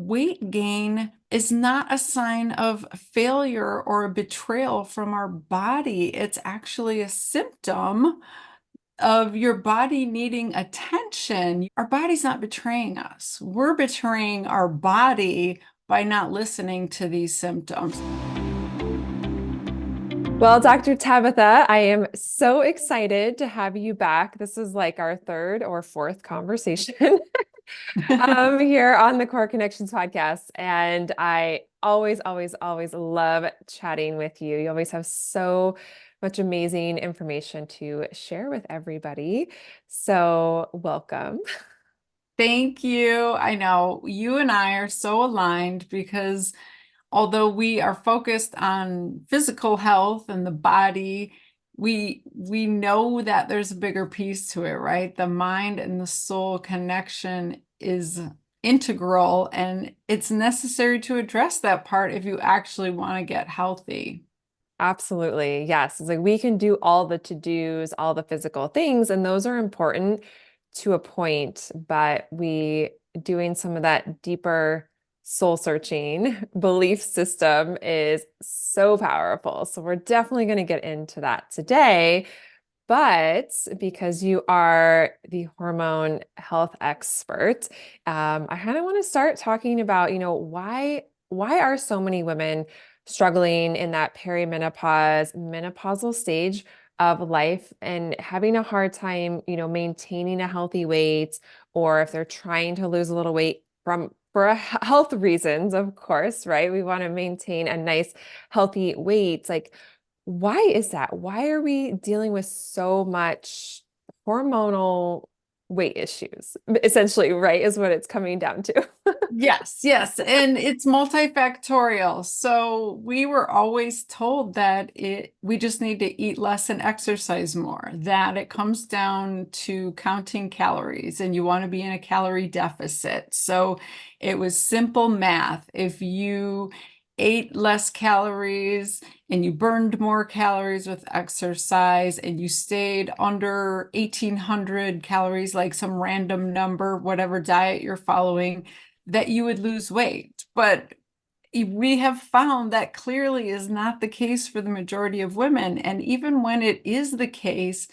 weight gain is not a sign of failure or a betrayal from our body. It's actually a symptom of your body needing attention. Our body's not betraying us. We're betraying our body by not listening to these symptoms. Well, Dr. Tabatha, I am so excited to have you back. This is like our third or fourth conversation here on the Core Connections podcast. And I always love chatting with you. You always have so much amazing information to share with everybody. So welcome. Thank you. I know you and I are so aligned because although we are focused on physical health and the body, we know that there's a bigger piece to it, right? The mind and the soul connection is integral, and it's necessary to address that part if you actually want to get healthy. Absolutely. Yes. It's like we can do all the to-dos, all the physical things, and those are important to a point, but we doing some of that deeper soul searching belief system is so powerful. So we're definitely going to get into that today. But because you are the hormone health expert, I kind of want to start talking about, why are so many women struggling in that perimenopause, menopausal stage of life and having a hard time, maintaining a healthy weight, or if they're trying to lose a little weight for health reasons, of course, right? We want to maintain a nice, healthy weight. Like, why is that? Why are we dealing with so much hormonal weight issues? Essentially, right, is what it's coming down to. Yes, yes, and it's multifactorial. So we were always told that we just need to eat less and exercise more, that it comes down to counting calories and you want to be in a calorie deficit. So it was simple math. If you ate less calories and you burned more calories with exercise and you stayed under 1,800 calories, like some random number, whatever diet you're following, that you would lose weight. But we have found that clearly is not the case for the majority of women. And even when it is the case,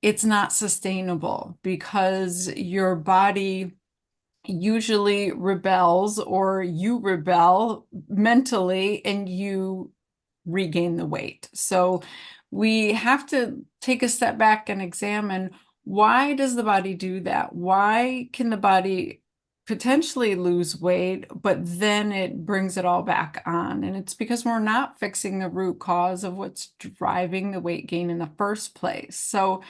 it's not sustainable because your body usually rebels, or you rebel mentally and you regain the weight. So we have to take a step back and examine, why does the body do that? Why can the body potentially lose weight, but then it brings it all back on? And it's because we're not fixing the root cause of what's driving the weight gain in the first place. So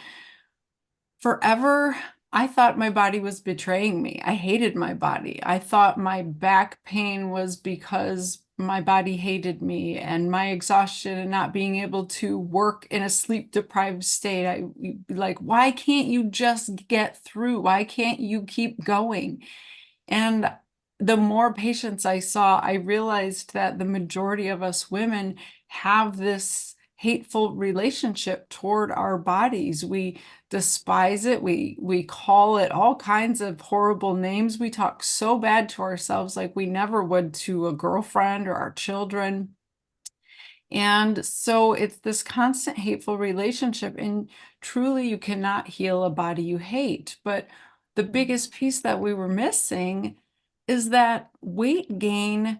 forever, I thought my body was betraying me. I hated my body. I thought my back pain was because my body hated me, and my exhaustion and not being able to work in a sleep deprived state. I like, why can't you just get through? Why can't you keep going? And the more patients I saw, I realized that the majority of us women have this hateful relationship toward our bodies. We despise it. We call it all kinds of horrible names. We talk so bad to ourselves like we never would to a girlfriend or our children. And so it's this constant hateful relationship, and truly you cannot heal a body you hate. But the biggest piece that we were missing is that weight gain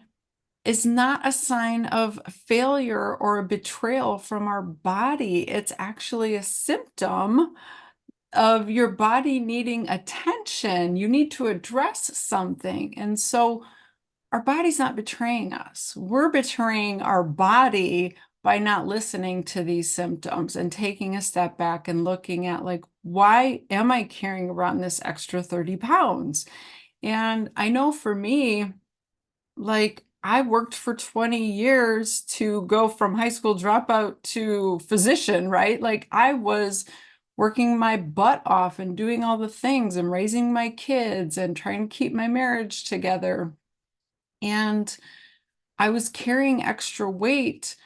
is not a sign of failure or a betrayal from our body. It's actually a symptom of your body needing attention. You need to address something. And so our body's not betraying us. We're betraying our body by not listening to these symptoms and taking a step back and looking at, like, why am I carrying around this extra 30 pounds? And I know for me, like, I worked for 20 years to go from high school dropout to physician, right? Like, I was working my butt off and doing all the things and raising my kids and trying to keep my marriage together. And I was carrying extra weight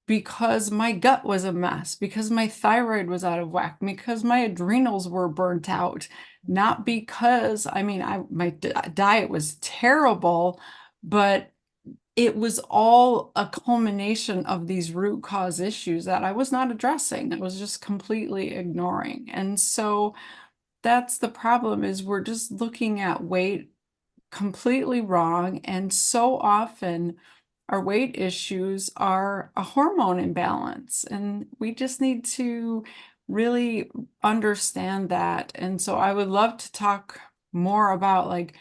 because my gut was a mess, because my thyroid was out of whack, because my adrenals were burnt out, not because, I mean, my diet was terrible, but it was all a culmination of these root cause issues that I was not addressing. I was just completely ignoring. And so that's the problem, is we're just looking at weight completely wrong. And so often our weight issues are a hormone imbalance, and we just need to really understand that. And so I would love to talk more about like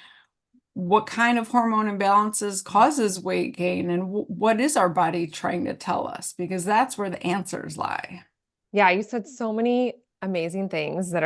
what kind of hormone imbalances causes weight gain, and what is our body trying to tell us, because that's where the answers lie. Yeah, you said so many amazing things that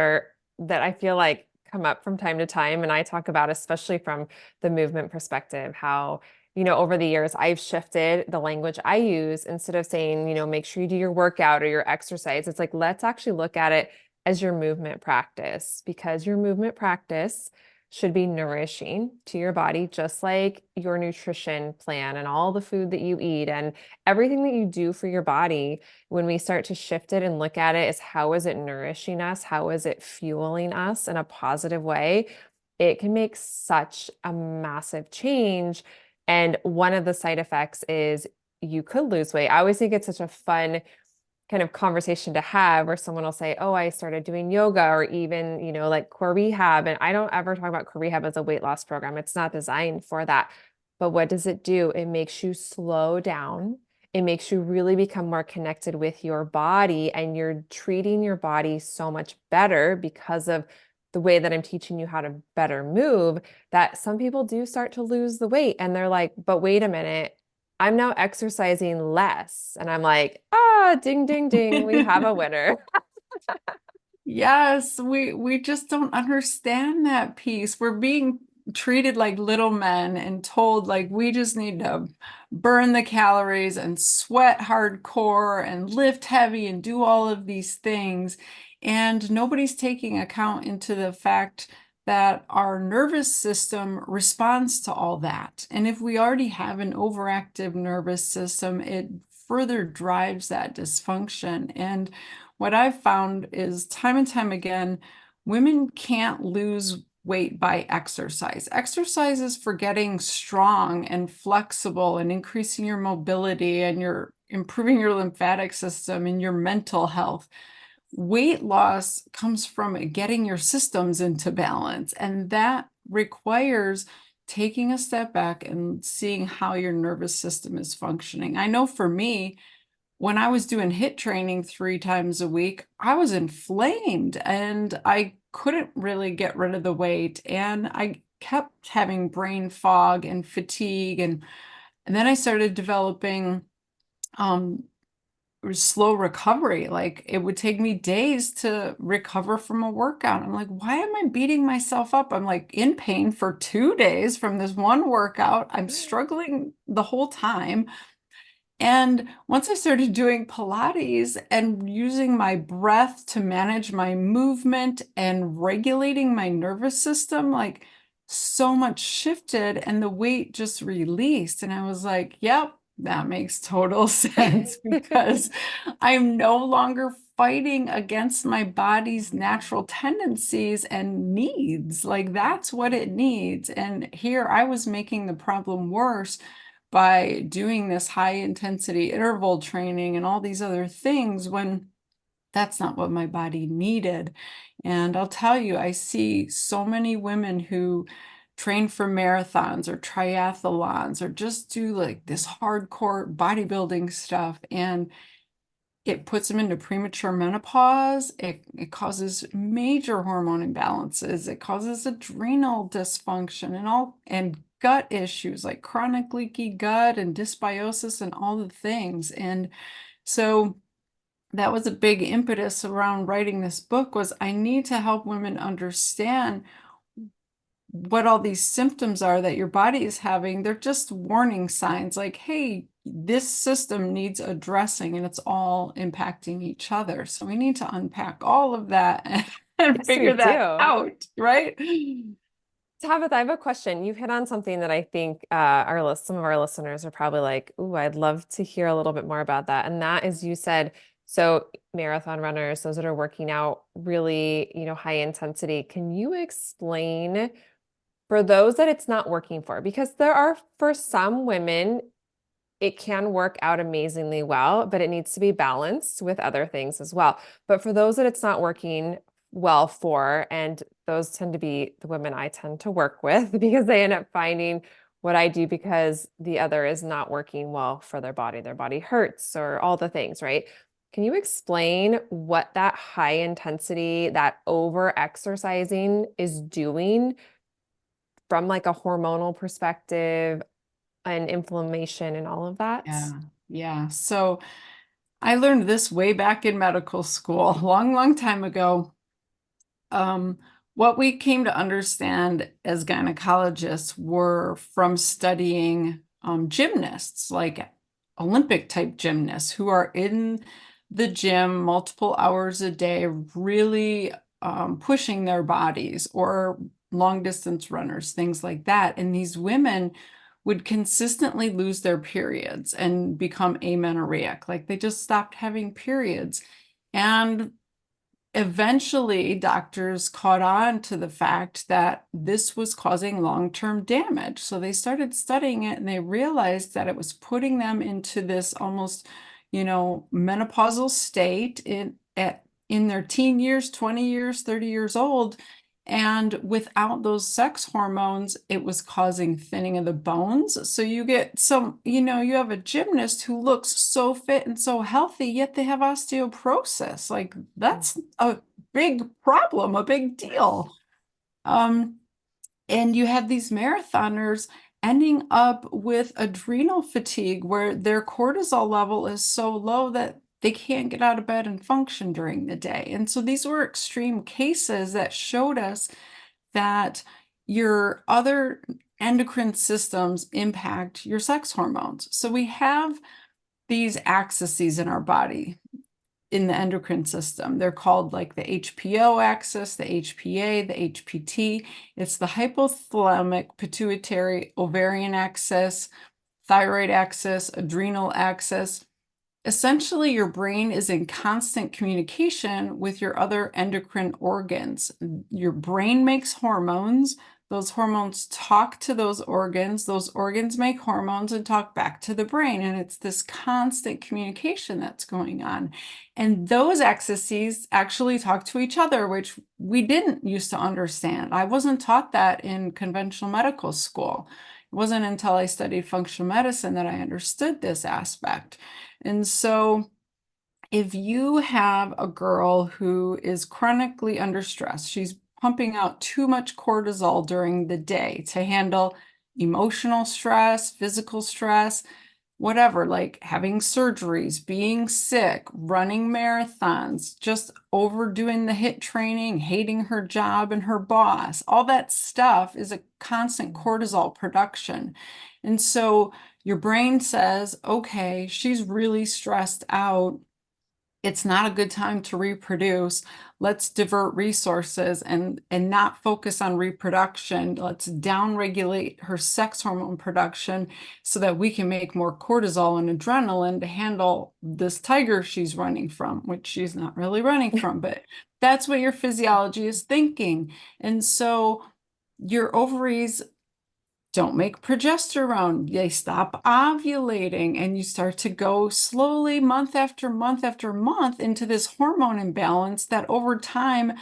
I feel like come up from time to time. And I talk about, especially from the movement perspective, how, over the years, I've shifted the language I use. Instead of saying, make sure you do your workout or your exercise. It's like, let's actually look at it as your movement practice, because your movement practice should be nourishing to your body, just like your nutrition plan and all the food that you eat and everything that you do for your body. When we start to shift it and look at it as how is it nourishing us? How is it fueling us in a positive way? It can make such a massive change. And one of the side effects is you could lose weight. I always think it's such a fun kind of conversation to have, where someone will say, oh, I started doing yoga, or even, like core rehab. And I don't ever talk about core rehab as a weight loss program. It's not designed for that. But what does it do? It makes you slow down. It makes you really become more connected with your body, and you're treating your body so much better because of the way that I'm teaching you how to better move, that some people do start to lose the weight. And they're like, but wait a minute, I'm now exercising less. And I'm like, ding, ding, ding, we have a winner. Yes, we just don't understand that piece. We're being treated like little men and told like we just need to burn the calories and sweat hardcore and lift heavy and do all of these things. And nobody's taking account into the fact that our nervous system responds to all that. And if we already have an overactive nervous system, it further drives that dysfunction. And what I've found is time and time again, women can't lose weight by exercise. Exercise is for getting strong and flexible and increasing your mobility, and you're improving your lymphatic system and your mental health. Weight loss comes from getting your systems into balance, and that requires taking a step back and seeing how your nervous system is functioning. I know for me, when I was doing HIIT training 3 times a week, I was inflamed and I couldn't really get rid of the weight. And I kept having brain fog and fatigue. And then I started developing um, slow recovery. Like it would take me days to recover from a workout. I'm like, why am I beating myself up? I'm like in pain for 2 days from this one workout. I'm struggling the whole time. And once I started doing Pilates and using my breath to manage my movement and regulating my nervous system, like so much shifted and the weight just released. And I was like, yep, that makes total sense, because I'm no longer fighting against my body's natural tendencies and needs. Like that's what it needs. And here I was making the problem worse by doing this high intensity interval training and all these other things, when that's not what my body needed. And I'll tell you, I see so many women who train for marathons or triathlons or just do like this hardcore bodybuilding stuff, and it puts them into premature menopause. It causes major hormone imbalances. It causes adrenal dysfunction and gut issues like chronic leaky gut and dysbiosis and all the things. And so that was a big impetus around writing this book, was I need to help women understand what all these symptoms are that your body is having. They're just warning signs like, hey, this system needs addressing, and it's all impacting each other. So we need to unpack all of that and Yes, we figure that do. out, right? Tabitha, I have a question. You've hit on something that I think some of our listeners are probably like, "Ooh, I'd love to hear a little bit more about that." And that is, you said, so marathon runners, those that are working out really, high intensity. Can you explain For those that it's not working for, because there are, for some women, it can work out amazingly well, but it needs to be balanced with other things as well. But for those that it's not working well for, and those tend to be the women I tend to work with because they end up finding what I do because the other is not working well for their body hurts or all the things, right? Can you explain what that high intensity, that over exercising is doing from like a hormonal perspective and inflammation and all of that? Yeah, yeah. So I learned this way back in medical school, a long, long time ago. Um, what we came to understand as gynecologists were from studying gymnasts, like Olympic type gymnasts who are in the gym multiple hours a day, really pushing their bodies, or long distance runners, things like that. And these women would consistently lose their periods and become amenorrheic, like they just stopped having periods. And eventually, doctors caught on to the fact that this was causing long-term damage. So they started studying it and they realized that it was putting them into this almost, menopausal state in their teen years, 20 years, 30 years old. And without those sex hormones, it was causing thinning of the bones. So you get you have a gymnast who looks so fit and so healthy, yet they have osteoporosis. Like that's a big problem, a big deal. Um, and you have these marathoners ending up with adrenal fatigue where their cortisol level is so low that they can't get out of bed and function during the day. And so these were extreme cases that showed us that your other endocrine systems impact your sex hormones. So we have these axes in our body in the endocrine system. They're called like the HPO axis, the HPA, the HPT. It's the hypothalamic pituitary ovarian axis, thyroid axis, adrenal axis. Essentially, your brain is in constant communication with your other endocrine organs. Your brain makes hormones. Those hormones talk to those organs make hormones and talk back to the brain. And it's this constant communication that's going on. And those axes actually talk to each other, which we didn't used to understand. I wasn't taught that in conventional medical school. It wasn't until I studied functional medicine that I understood this aspect. And so if you have a girl who is chronically under stress, she's pumping out too much cortisol during the day to handle emotional stress, physical stress, whatever, like having surgeries, being sick, running marathons, just overdoing the HIIT training, hating her job and her boss, all that stuff is a constant cortisol production. And so your brain says, okay, she's really stressed out. It's not a good time to reproduce. Let's divert resources and not focus on reproduction. Let's downregulate her sex hormone production so that we can make more cortisol and adrenaline to handle this tiger she's running from, which she's not really running from, but that's what your physiology is thinking. And so your ovaries don't make progesterone. They stop ovulating, and you start to go slowly, month after month after month, into this hormone imbalance that over time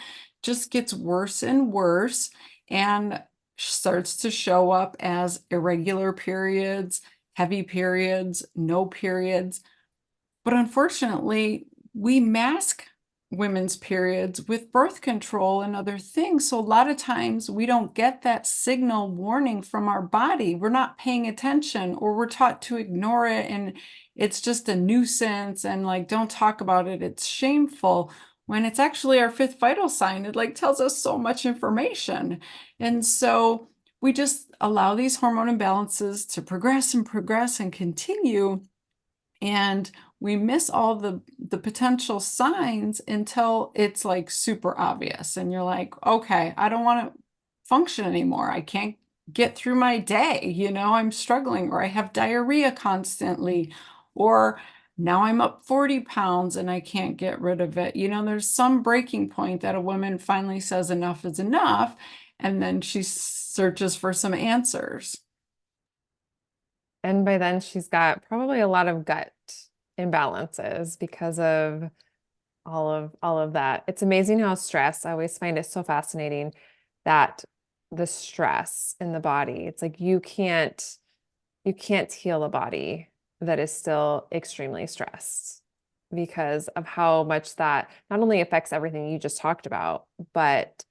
just gets worse and worse and starts to show up as irregular periods, heavy periods, no periods. But unfortunately, we mask women's periods with birth control and other things. So a lot of times we don't get that signal warning from our body. We're not paying attention, or we're taught to ignore it. And it's just a nuisance and like, don't talk about it. It's shameful, when it's actually our fifth vital sign. It like tells us so much information. And so we just allow these hormone imbalances to progress and continue. And we miss all the potential signs until it's like super obvious. And you're like, okay, I don't want to function anymore. I can't get through my day. I'm struggling, or I have diarrhea constantly, or now I'm up 40 pounds and I can't get rid of it. There's some breaking point that a woman finally says enough is enough. And then she searches for some answers. And by then she's got probably a lot of gut imbalances because of all of that. It's amazing how stress, I always find it so fascinating that the stress in the body, it's like you can't heal a body that is still extremely stressed because of how much that not only affects everything you just talked about, but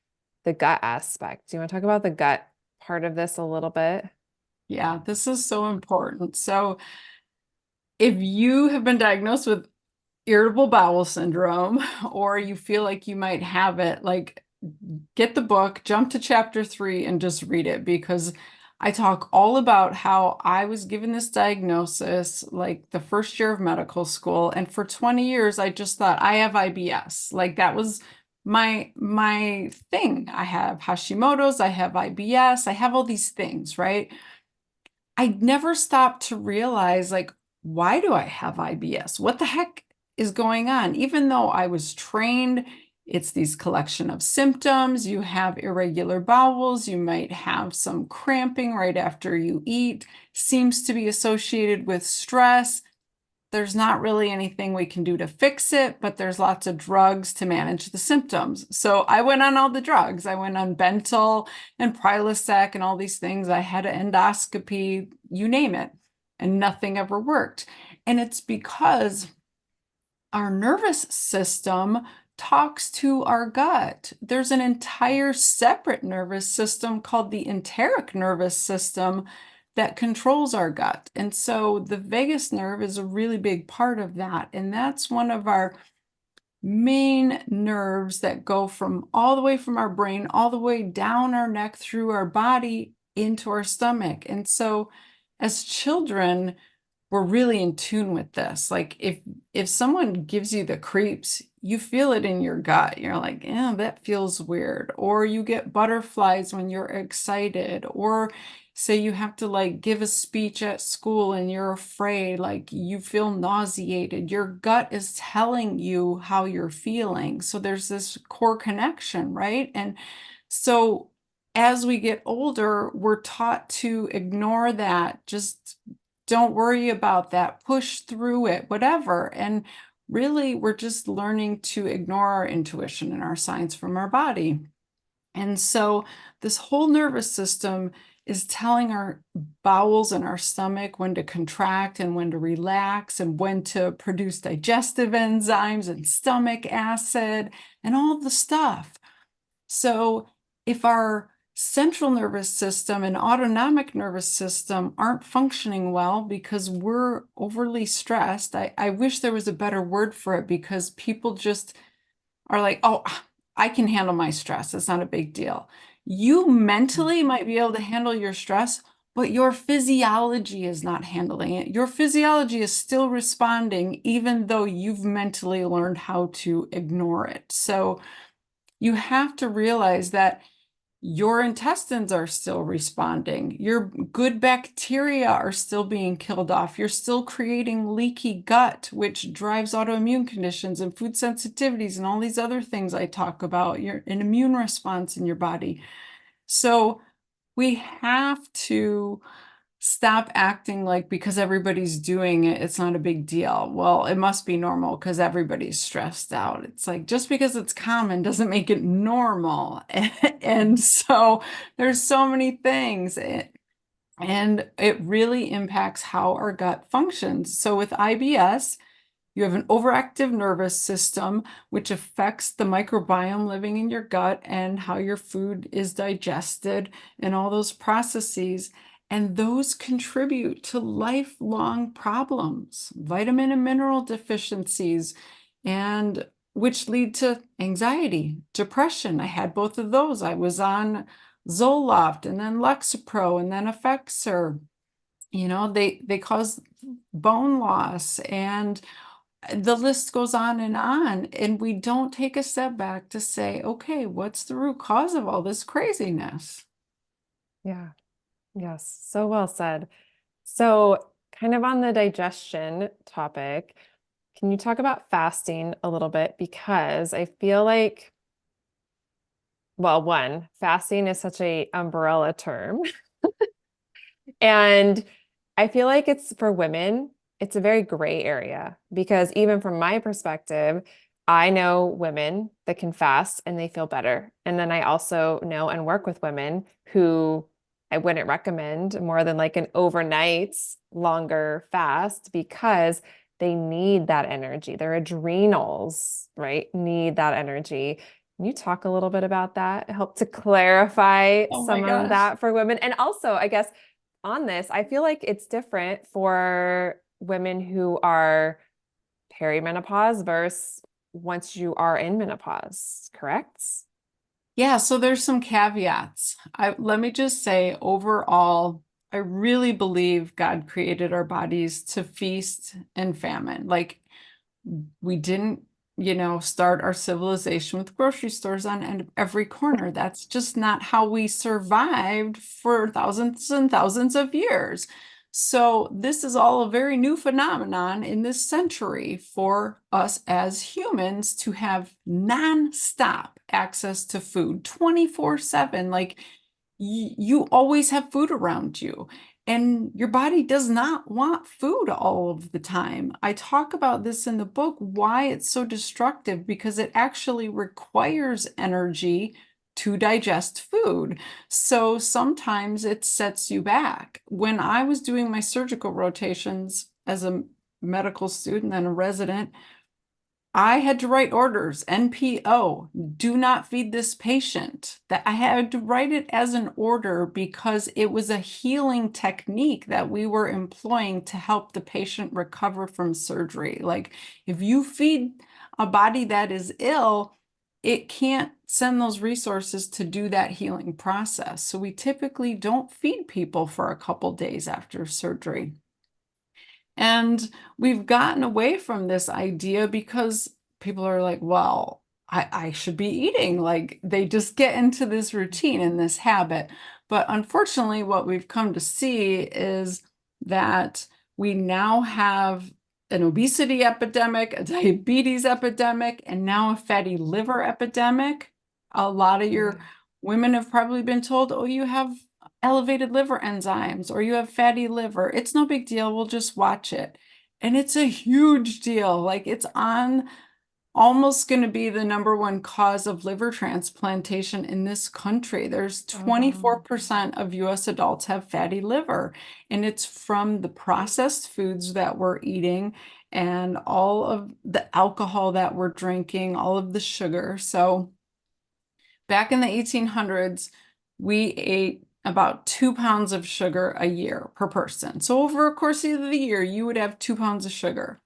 the gut aspect. Do you want to talk about the gut part of this a little bit? Yeah, this is so important. So, if you have been diagnosed with irritable bowel syndrome, or you feel like you might have it, like get the book, jump to chapter 3 and just read it because I talk all about how I was given this diagnosis like the first year of medical school. And for 20 years, I just thought I have IBS. Like that was my thing. I have Hashimoto's, I have IBS, I have all these things, right? I never stopped to realize, like, why do I have IBS? What the heck is going on? Even though I was trained, it's these collection of symptoms. You have irregular bowels, you might have some cramping right after you eat, seems to be associated with stress. There's not really anything we can do to fix it, but there's lots of drugs to manage the symptoms. So I went on all the drugs. I went on Bentyl and Prilosec and all these things. I had an endoscopy, you name it, and nothing ever worked. And it's because our nervous system talks to our gut. There's an entire separate nervous system called the enteric nervous system that controls our gut. And so the vagus nerve is a really big part of that. And that's one of our main nerves that go from all the way from our brain, all the way down our neck, through our body, into our stomach. And so as children, we're really in tune with this. Like if someone gives you the creeps, you feel it in your gut. You're like, yeah, that feels weird. Or you get butterflies when you're excited. Or say you have to like give a speech at school and you're afraid, like you feel nauseated. Your gut is telling you how you're feeling. So there's this core connection, right? And so as we get older, we're taught to ignore that. Just don't worry about that, push through it, whatever. And really, we're just learning to ignore our intuition and our signs from our body. And so, this whole nervous system is telling our bowels and our stomach when to contract and when to relax and when to produce digestive enzymes and stomach acid and all the stuff. So, if our central nervous system and autonomic nervous system aren't functioning well because we're overly stressed, I wish there was a better word for it because people just are like, oh, I can handle my stress. It's not a big deal. You mentally might be able to handle your stress, but your physiology is not handling it. Your physiology is still responding, even though you've mentally learned how to ignore it. So, you have to realize that your intestines are still responding. Your good bacteria are still being killed off. You're still creating leaky gut, which drives autoimmune conditions and food sensitivities and all these other things I talk about. Your an immune response in your body. So we have to stop acting like because everybody's doing it, it's not a big deal. Well, it must be normal because everybody's stressed out. It's like just because it's common doesn't make it normal. And so there's so many things. And it really impacts how our gut functions. So with IBS, you have an overactive nervous system, which affects the microbiome living in your gut and how your food is digested and all those processes. And those contribute to lifelong problems, vitamin and mineral deficiencies, and which lead to anxiety, depression. I had both of those. I was on Zoloft and then Lexapro and then Effexor. They cause bone loss and the list goes on. And we don't take a step back to say, okay, what's the root cause of all this craziness? Yeah. Yes. So well said. So, kind of on the digestion topic, can you talk about fasting a little bit? Because I feel like well, one, fasting is such a umbrella term. And I feel like it's for women, it's a very gray area because even from my perspective, I know women that can fast and they feel better. And then I also know and work with women who I wouldn't recommend more than like an overnight longer fast because they need that energy. Their adrenals, right, need that energy. Can you talk a little bit about that? Help to clarify Oh my some of gosh. that for women. And also, I guess on this, I feel like it's different for women who are perimenopause versus once you are in menopause, correct? Yeah, so there's some caveats. Let me just say, overall, I really believe God created our bodies to feast and famine. Like we didn't, start our civilization with grocery stores on every corner. That's just not how we survived for thousands and thousands of years. So this is all a very new phenomenon in this century for us as humans to have nonstop access to food 24/7. Like you always have food around you. And your body does not want food all of the time. I talk about this in the book, why it's so destructive, because it actually requires energy to digest food. So sometimes it sets you back. When I was doing my surgical rotations as a medical student and a resident, I had to write orders, NPO, do not feed this patient. That I had to write it as an order because it was a healing technique that we were employing to help the patient recover from surgery. Like if you feed a body that is ill, it can't send those resources to do that healing process. So we typically don't feed people for a couple days after surgery. And we've gotten away from this idea because people are like, well, I should be eating. Like they just get into this routine and this habit. But unfortunately, what we've come to see is that we now have an obesity epidemic, a diabetes epidemic, and now a fatty liver epidemic. A lot of your women have probably been told, oh, you have elevated liver enzymes or you have fatty liver. It's no big deal. We'll just watch it. And it's a huge deal. Like it's on almost going to be the number one cause of liver transplantation in this country. There's Oh, wow. 24% of US adults have fatty liver, and it's from the processed foods that we're eating and all of the alcohol that we're drinking, all of the sugar. So back in the 1800s, we ate about 2 pounds of sugar a year per person. So over a course of the year, you would have 2 pounds of sugar.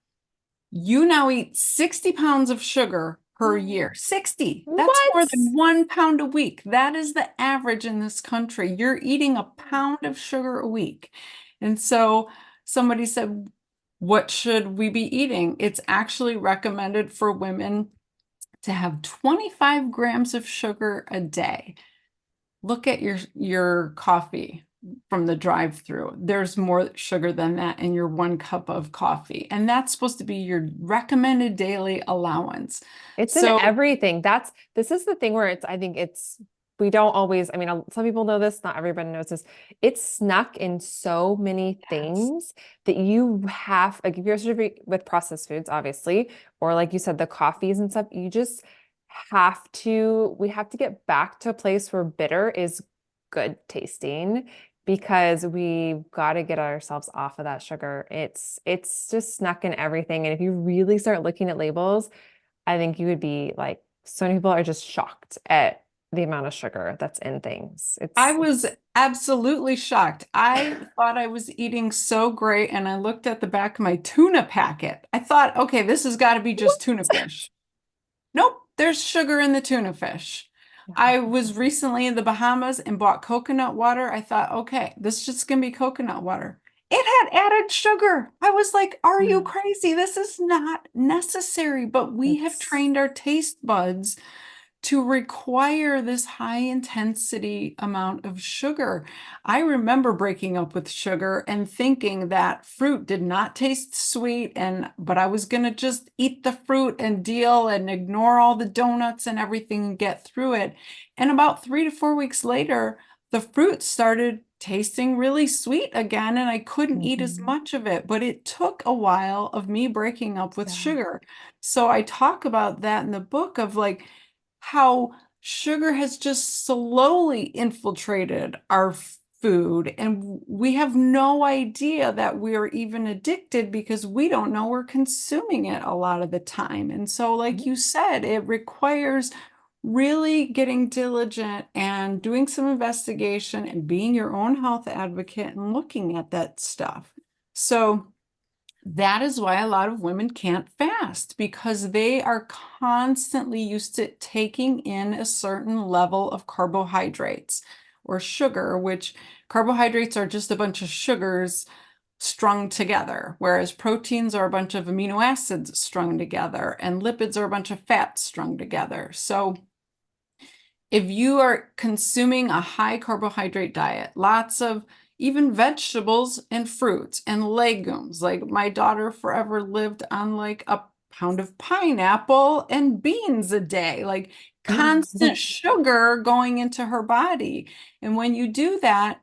You now eat 60 pounds of sugar per year. 60. That's more What? than 1 pound a week. That is the average in this country. You're eating a pound of sugar a week. And so somebody said, what should we be eating? It's actually recommended for women to have 25 grams of sugar a day. Look at your coffee from the drive-through. There's more sugar than that in your 1 cup of coffee. And that's supposed to be your recommended daily allowance. It's in So everything. This is the thing where I think we don't always, I mean, some people know this, not everybody knows this. It's snuck in so many yes. things that you have, like if you're with processed foods, obviously, or like you said, the coffees and stuff, we have to get back to a place where bitter is good tasting because we've got to get ourselves off of that sugar. It's just snuck in everything. And if you really start looking at labels, I think you would be like, so many people are just shocked at the amount of sugar that's in things. I was absolutely shocked. I thought I was eating so great, and I looked at the back of my tuna packet. I thought, okay, this has got to be just tuna fish. Nope, there's sugar in the tuna fish. I was recently in the Bahamas and bought coconut water. I thought, okay, this is just gonna be coconut water. It had added sugar. I was like, are you crazy? This is not necessary. But we have It's trained our taste buds to require this high intensity amount of sugar. I remember breaking up with sugar and thinking that fruit did not taste sweet, but I was going to just eat the fruit and deal and ignore all the donuts and everything and get through it. And about 3 to 4 weeks later, the fruit started tasting really sweet again, and I couldn't eat as Mhm. much of it. But it took a while of me breaking up with Yeah. sugar. So I talk about that in the book of like how sugar has just slowly infiltrated our food, and we have no idea that we're even addicted because we don't know we're consuming it a lot of the time. And so, like Mhm. you said, it requires really getting diligent and doing some investigation and being your own health advocate and looking at that stuff. So that is why a lot of women can't fast, because they are constantly used to taking in a certain level of carbohydrates or sugar, which carbohydrates are just a bunch of sugars strung together, whereas proteins are a bunch of amino acids strung together, and lipids are a bunch of fats strung together. So if you are consuming a high carbohydrate diet, lots of even vegetables and fruits and legumes, like my daughter forever lived on like a pound of pineapple and beans a day, like constant sugar going into her body. And when you do that,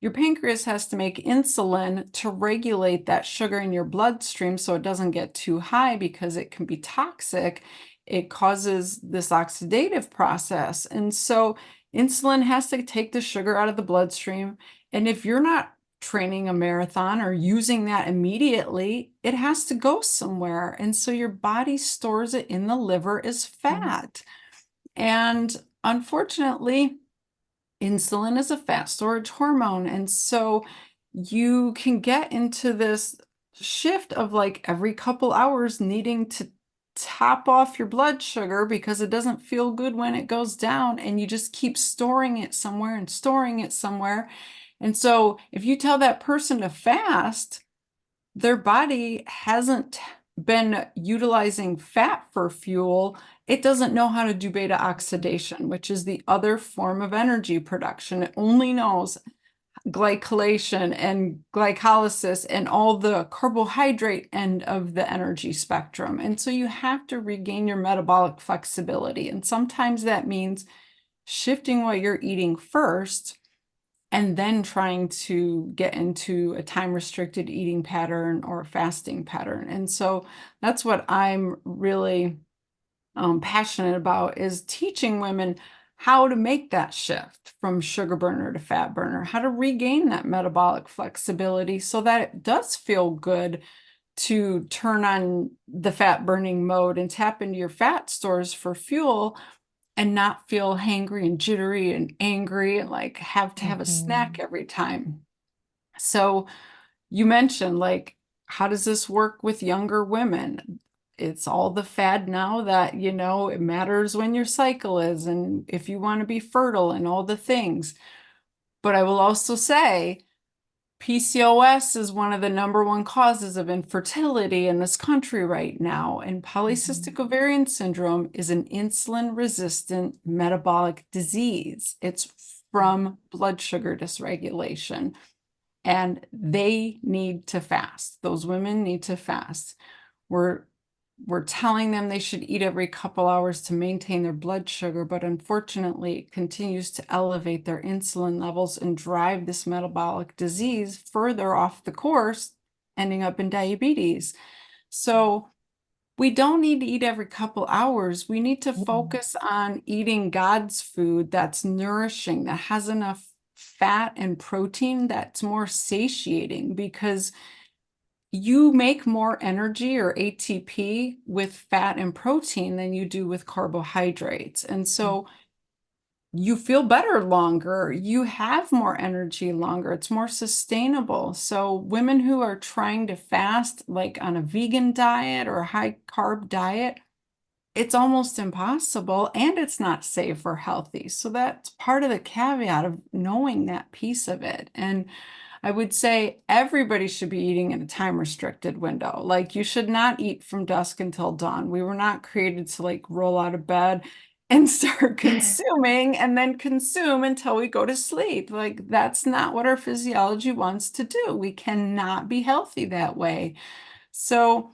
your pancreas has to make insulin to regulate that sugar in your bloodstream so it doesn't get too high because it can be toxic. It causes this oxidative process. And so insulin has to take the sugar out of the bloodstream. And if you're not training a marathon or using that immediately, it has to go somewhere. And so your body stores it in the liver as fat. And unfortunately, insulin is a fat storage hormone. And so you can get into this shift of like every couple hours needing to top off your blood sugar because it doesn't feel good when it goes down. And you just keep storing it somewhere and storing it somewhere. And so if you tell that person to fast, their body hasn't been utilizing fat for fuel. It doesn't know how to do beta oxidation, which is the other form of energy production. It only knows glycolation and glycolysis and all the carbohydrate end of the energy spectrum. And so you have to regain your metabolic flexibility. And sometimes that means shifting what you're eating first and then trying to get into a time restricted eating pattern or a fasting pattern. And so that's what I'm really passionate about, is teaching women how to make that shift from sugar burner to fat burner, how to regain that metabolic flexibility so that it does feel good to turn on the fat burning mode and tap into your fat stores for fuel and not feel hangry and jittery and angry and like have to have a snack Mhm. every time. So you mentioned like, how does this work with younger women? It's all the fad now that, it matters when your cycle is and if you want to be fertile and all the things. But I will also say PCOS is one of the number one causes of infertility in this country right now. And Mhm. polycystic ovarian syndrome is an insulin resistant metabolic disease. It's from blood sugar dysregulation. And they need to fast. Those women need to fast. We're we're telling them they should eat every couple hours to maintain their blood sugar, but unfortunately, it continues to elevate their insulin levels and drive this metabolic disease further off the course, ending up in diabetes. So we don't need to eat every couple hours. We need to Mhm. focus on eating God's food that's nourishing, that has enough fat and protein that's more satiating, because you make more energy or ATP with fat and protein than you do with carbohydrates. And so you feel better longer, you have more energy longer, it's more sustainable. So women who are trying to fast like on a vegan diet or a high carb diet, it's almost impossible and it's not safe or healthy. So that's part of the caveat of knowing that piece of it. And I would say everybody should be eating in a time restricted window. Like you should not eat from dusk until dawn. We were not created to like roll out of bed and start consuming and then consume until we go to sleep. Like, that's not what our physiology wants to do. We cannot be healthy that way. So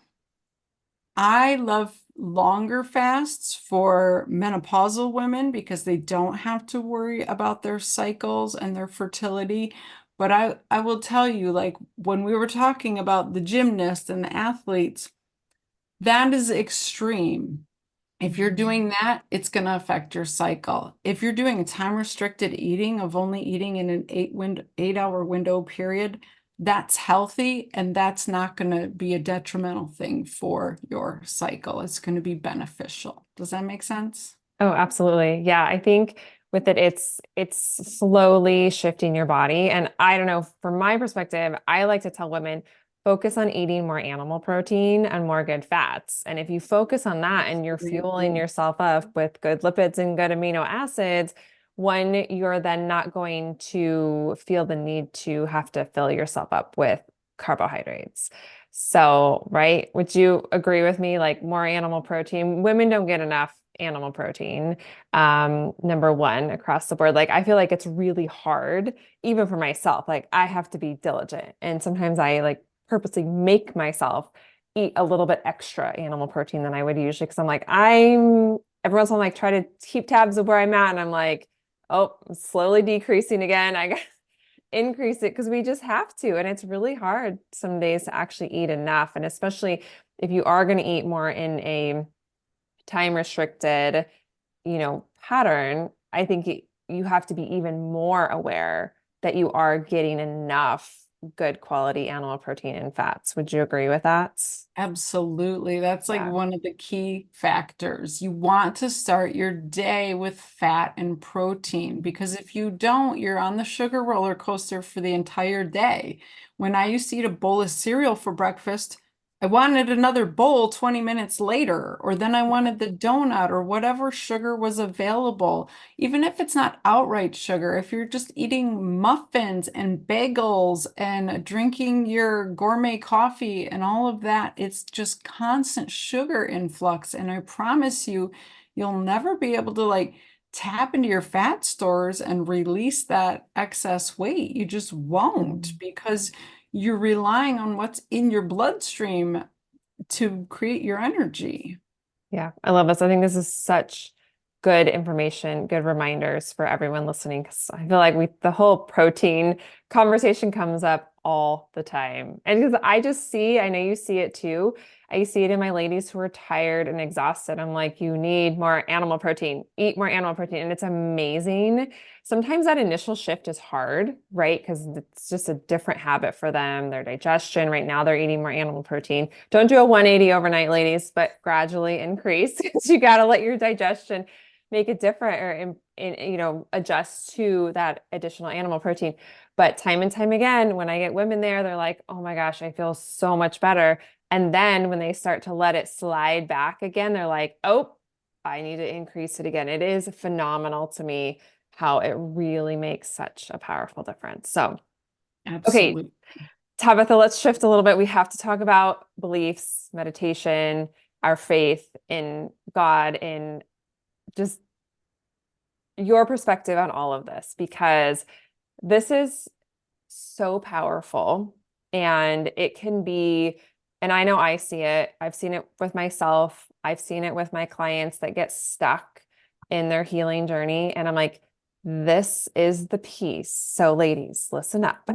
I love longer fasts for menopausal women because they don't have to worry about their cycles and their fertility. But I will tell you, like when we were talking about the gymnasts and the athletes, that is extreme. If you're doing that, it's going to affect your cycle. If you're doing a time restricted eating of only eating in an 8 hour window period, that's healthy and that's not going to be a detrimental thing for your cycle. It's going to be beneficial. Does that make sense? Oh, absolutely. Yeah, I think with it, it's slowly shifting your body. And I don't know, from my perspective, I like to tell women focus on eating more animal protein and more good fats. And if you focus on that and you're fueling Absolutely. yourself up with good lipids and good amino acids, one, you're then not going to feel the need to have to fill yourself up with carbohydrates. So, right, would you agree with me? Like more animal protein, women don't get enough animal protein. Number one across the board. Like I feel like it's really hard, even for myself. Like I have to be diligent. And sometimes I like purposely make myself eat a little bit extra animal protein than I would usually because I'm like, I'm every once in a while like try to keep tabs of where I'm at. And I'm like, oh, I'm slowly decreasing again. I got increase it because we just have to. And it's really hard some days to actually eat enough. And especially if you are going to eat more in a time restricted, pattern, I think you have to be even more aware that you are getting enough good quality animal protein and fats. Would you agree with that? Absolutely. That's like Yeah. one of the key factors. You want to start your day with fat and protein because if you don't, you're on the sugar roller coaster for the entire day. When I used to eat a bowl of cereal for breakfast, I wanted another bowl 20 minutes later, or then I wanted the donut or whatever sugar was available. Even if it's not outright sugar, if you're just eating muffins and bagels and drinking your gourmet coffee and all of that, it's just constant sugar influx. And I promise you, you'll never be able to like tap into your fat stores and release that excess weight. You just won't Mhm. because you're relying on what's in your bloodstream to create your energy. Yeah, I love this. I think this is such good information, good reminders for everyone listening. Because I feel like the whole protein conversation comes up all the time. And because I just see, I know you see it too. I see it in my ladies who are tired and exhausted. I'm like, you need more animal protein, eat more animal protein. And it's amazing. Sometimes that initial shift is hard, right? Because it's just a different habit for them, their digestion. Right now, they're eating more animal protein. Don't do a 180 overnight, ladies, but gradually increase because you got to let your digestion make it different or adjust to that additional animal protein. But time and time again, when I get women there, they're like, oh my gosh, I feel so much better. And then when they start to let it slide back again, they're like, oh, I need to increase it again. It is phenomenal to me how it really makes such a powerful difference. So, okay, Absolutely. Tabitha, let's shift a little bit. We have to talk about beliefs, meditation, our faith in God, in just your perspective on all of this, because this is so powerful and it can be, and I know I see it, I've seen it with myself, I've seen it with my clients that get stuck in their healing journey. And I'm like, this is the piece. So, ladies, listen up.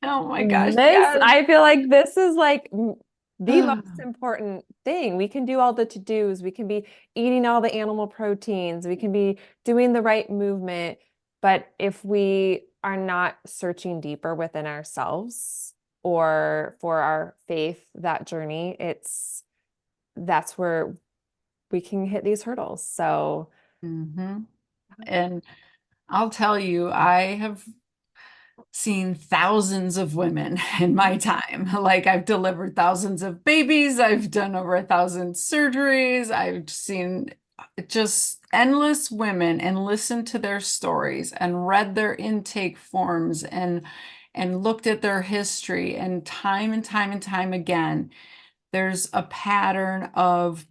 Oh my gosh, This, yes. I feel like this is like the most important thing. We can do all the to-dos. We can be eating all the animal proteins. We can be doing the right movement. But if we are not searching deeper within ourselves or for our faith, that journey, that's where we can hit these hurdles. So, Mhm. And I'll tell you, I have seen thousands of women in my time. Like I've delivered thousands of babies, I've done over 1,000 surgeries, I've seen just endless women and listened to their stories and read their intake forms and looked at their history and time and time again, there's a pattern of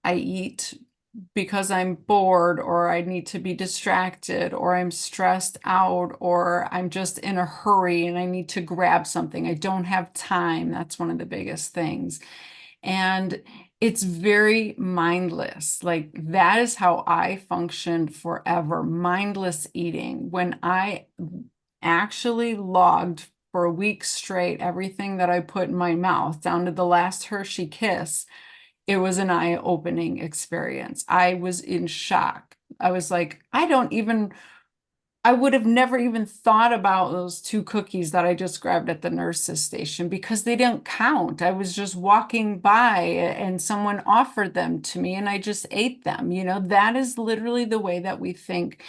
I eat because I'm bored or I need to be distracted or I'm stressed out or I'm just in a hurry and I need to grab something. I don't have time. That's one of the biggest things. And it's very mindless. Like that is how I functioned forever, mindless eating. When I actually logged for a week straight everything that I put in my mouth, down to the last Hershey kiss, it was an eye-opening experience. I was in shock. I was like, I would have never even thought about those two cookies that I just grabbed at the nurse's station because they didn't count. I was just walking by and someone offered them to me and I just ate them. You know, that is literally the way that we think.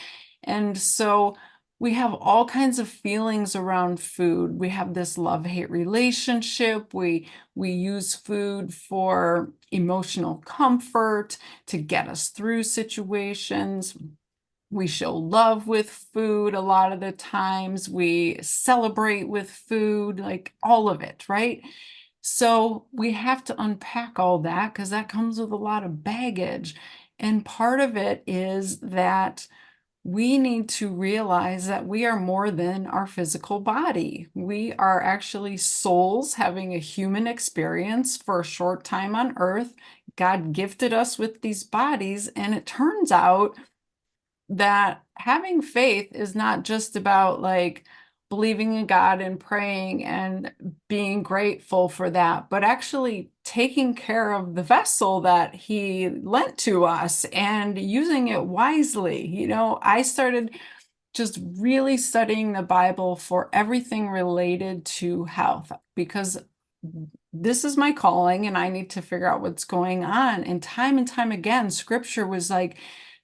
And so we have all kinds of feelings around food. We have this love-hate relationship. We use food for emotional comfort to get us through situations. We show love with food a lot of the times. We celebrate with food, like all of it, right? So we have to unpack all that because that comes with a lot of baggage. And part of it is that we need to realize that we are more than our physical body. We are actually souls having a human experience for a short time on earth. God gifted us with these bodies, and it turns out that having faith is not just about like believing in God and praying and being grateful for that, but actually taking care of the vessel that He lent to us and using it wisely. You know, I started just really studying the Bible for everything related to health because this is my calling and I need to figure out what's going on. And time again, scripture was like,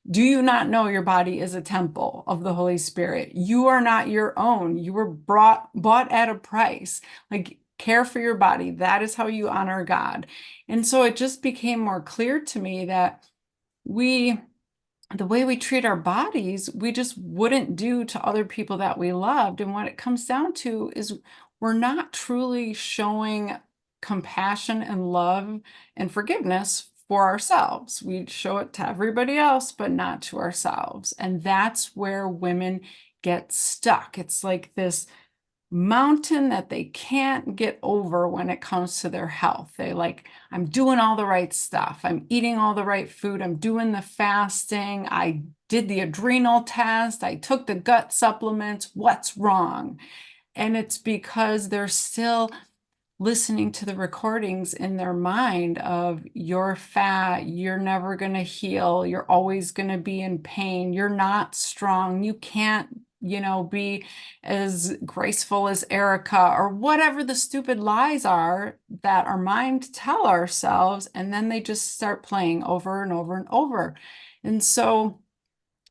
do you not know your body is a temple of the Holy Spirit? You are not your own. You were bought at a price. Like, care for your body. That is how you honor God. And so it just became more clear to me that the way we treat our bodies, we just wouldn't do to other people that we loved. And what it comes down to is we're not truly showing compassion and love and forgiveness for ourselves. We show it to everybody else, but not to ourselves. And that's where women get stuck. It's like this mountain that they can't get over when it comes to their health. They like, I'm doing all the right stuff. I'm eating all the right food. I'm doing the fasting. I did the adrenal test. I took the gut supplements. What's wrong? And it's because they're still listening to the recordings in their mind of you're fat, you're never going to heal, you're always going to be in pain, you're not strong, you can't, you know, be as graceful as Erica, or whatever the stupid lies are that our mind tell ourselves, and then they just start playing over and over and over. And so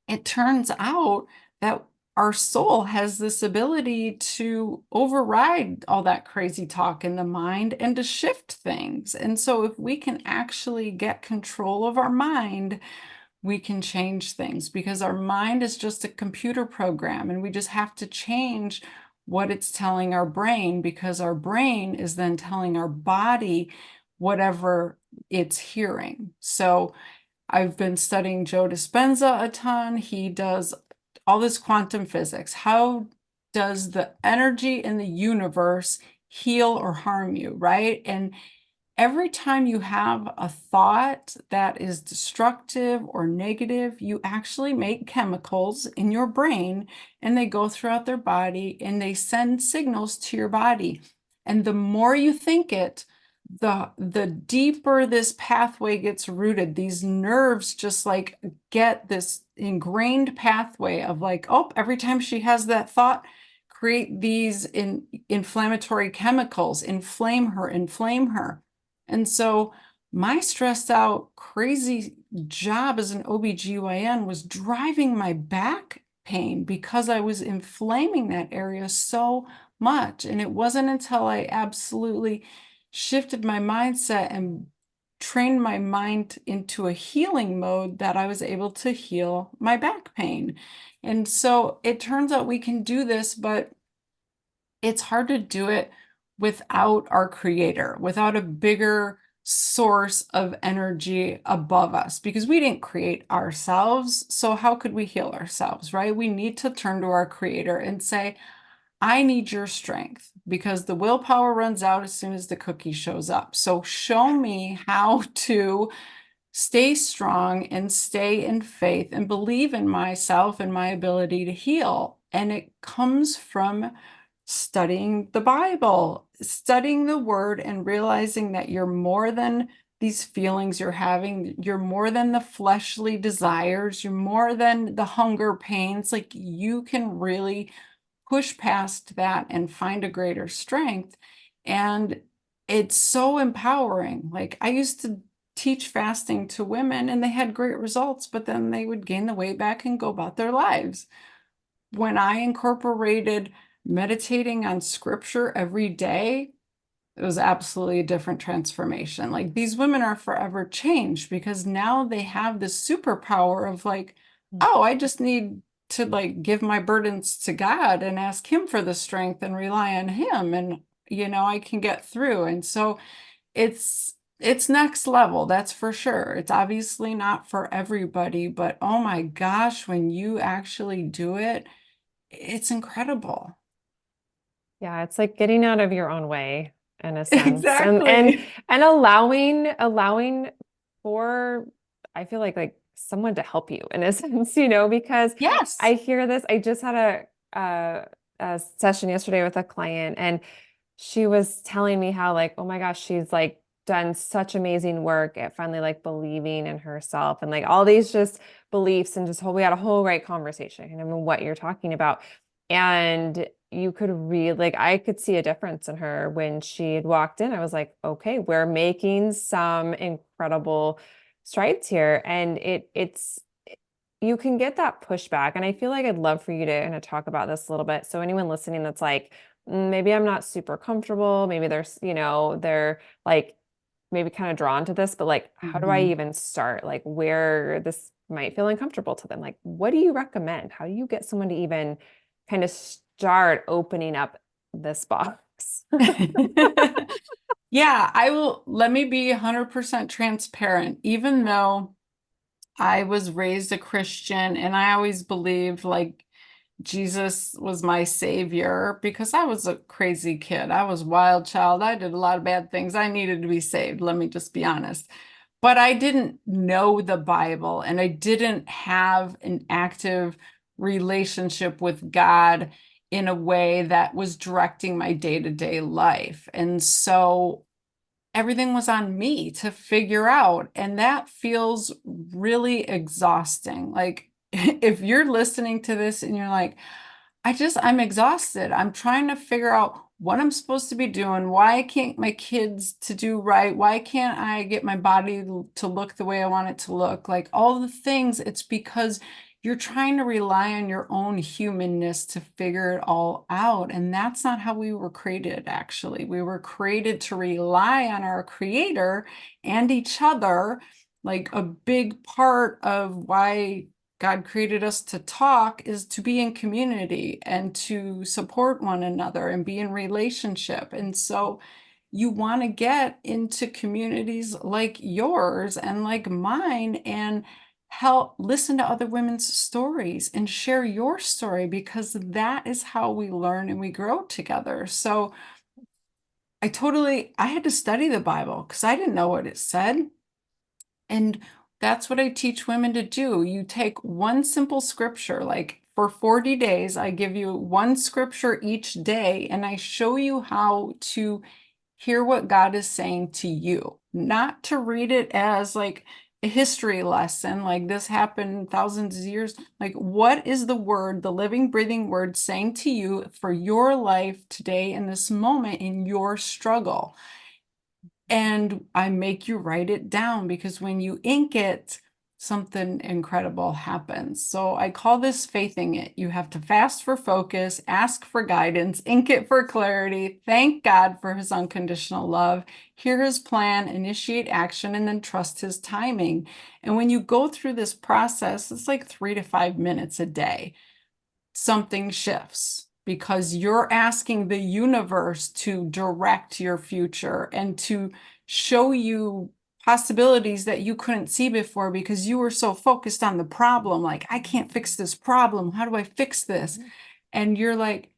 it turns out that our soul has this ability to override all that crazy talk in the mind and to shift things. And so, if we can actually get control of our mind, we can change things because our mind is just a computer program and we just have to change what it's telling our brain because our brain is then telling our body whatever it's hearing. So, I've been studying Joe Dispenza a ton. He does all this quantum physics. How does the energy in the universe heal or harm you, right? And every time you have a thought that is destructive or negative, you actually make chemicals in your brain and they go throughout their body and they send signals to your body. And the more you think it, the deeper this pathway gets rooted. These nerves just like get this ingrained pathway of like, oh, every time she has that thought, create these inflammatory chemicals, inflame her, inflame her. And so my stressed out, crazy job as an OBGYN was driving my back pain because I was inflaming that area so much. And it wasn't until I absolutely shifted my mindset and trained my mind into a healing mode that I was able to heal my back pain. And so it turns out we can do this, but it's hard to do it without our creator, without a bigger source of energy above us because we didn't create ourselves. So how could we heal ourselves, right? We need to turn to our creator and say, I need your strength because the willpower runs out as soon as the cookie shows up. So show me how to stay strong and stay in faith and believe in myself and my ability to heal. And it comes from studying the Bible, studying the word, and realizing that you're more than these feelings you're having. You're more than the fleshly desires. You're more than the hunger pains. Like you can really push past that and find a greater strength. And it's so empowering. Like I used to teach fasting to women and they had great results, but then they would gain the weight back and go about their lives. When I incorporated meditating on scripture every day, it was absolutely a different transformation. Like these women are forever changed because now they have this superpower of like, oh, I just need to like give my burdens to God and ask him for the strength and rely on him and I can get through. And so it's next level, that's for sure. It's obviously not for everybody, but oh my gosh, when you actually do it, it's incredible. Yeah, it's like getting out of your own way in a sense Exactly. and allowing for I feel like someone to help you in a sense, because Yes. I hear this. I just had a session yesterday with a client and she was telling me how like, oh my gosh, she's like done such amazing work at finally like believing in herself and like all these just beliefs and just we had a whole great conversation kind of what you're talking about. And you could really like I could see a difference in her when she had walked in. I was like, okay, we're making some incredible strides here. And it's you can get that pushback. And I feel like I'd love for you to kind of talk about this a little bit. So anyone listening that's like, maybe I'm not super comfortable, maybe they're like maybe kind of drawn to this, but like, how do I Mhm. even start? Like where this might feel uncomfortable to them. Like, what do you recommend? How do you get someone to even kind of start opening up this box? Yeah, let me be 100% transparent. Even though I was raised a Christian and I always believed like Jesus was my savior because I was a crazy kid. I was a wild child. I did a lot of bad things. I needed to be saved. Let me just be honest. But I didn't know the Bible and I didn't have an active relationship with God in a way that was directing my day-to-day life. And so everything was on me to figure out. And that feels really exhausting. Like, if you're listening to this and you're like, I'm exhausted. I'm trying to figure out what I'm supposed to be doing. Why can't my kids to do right? Why can't I get my body to look the way I want it to look? Like all the things, it's because you're trying to rely on your own humanness to figure it all out. And that's not how we were created, actually. We were created to rely on our creator and each other. Like a big part of why God created us to talk is to be in community and to support one another and be in relationship. And so you want to get into communities like yours and like mine and help listen to other women's stories and share your story because that is how we learn and we grow together. So I had to study the Bible because I didn't know what it said. And that's what I teach women to do. You take one simple scripture, like for 40 days, I give you one scripture each day, and I show you how to hear what God is saying to you, not to read it as like a history lesson, like this happened thousands of years. Like, what is the word, the living, breathing word saying to you for your life today in this moment in your struggle? And I make you write it down because when you ink it, something incredible happens. So I call this faithing it. You have to fast for focus, ask for guidance, ink it for clarity, thank God for his unconditional love, hear his plan, initiate action, and then trust his timing. And when you go through this process, it's like 3 to 5 minutes a day. Something shifts. because you're asking the universe to direct your future and to show you possibilities that you couldn't see before because you were so focused on the problem. Like, I can't fix this problem. How do I fix this? And you're like,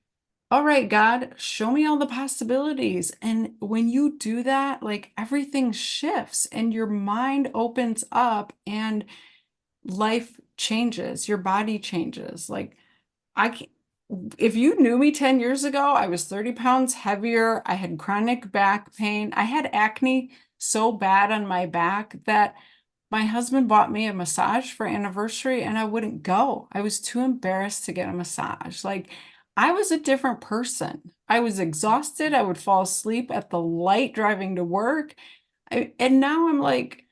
all right, God, show me all the possibilities. And when you do that, like everything shifts and your mind opens up and life changes, your body changes. Like, I can, if you knew me 10 years ago, I was 30 pounds heavier. I had chronic back pain. I had acne so bad on my back that my husband bought me a massage for anniversary and I wouldn't go. I was too embarrassed to get a massage. Like, I was a different person. I was exhausted. I would fall asleep at the light driving to work. And now I'm like,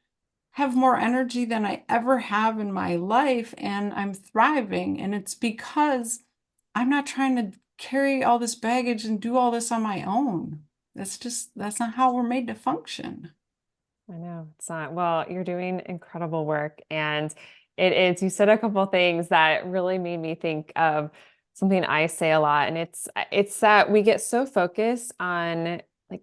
have more energy than I ever have in my life, and I'm thriving. And it's because I'm not trying to carry all this baggage and do all this on my own. That's not how we're made to function. I know it's not. Well, you're doing incredible work. And it is, you said a couple things that really made me think of something I say a lot. And it's that we get so focused on like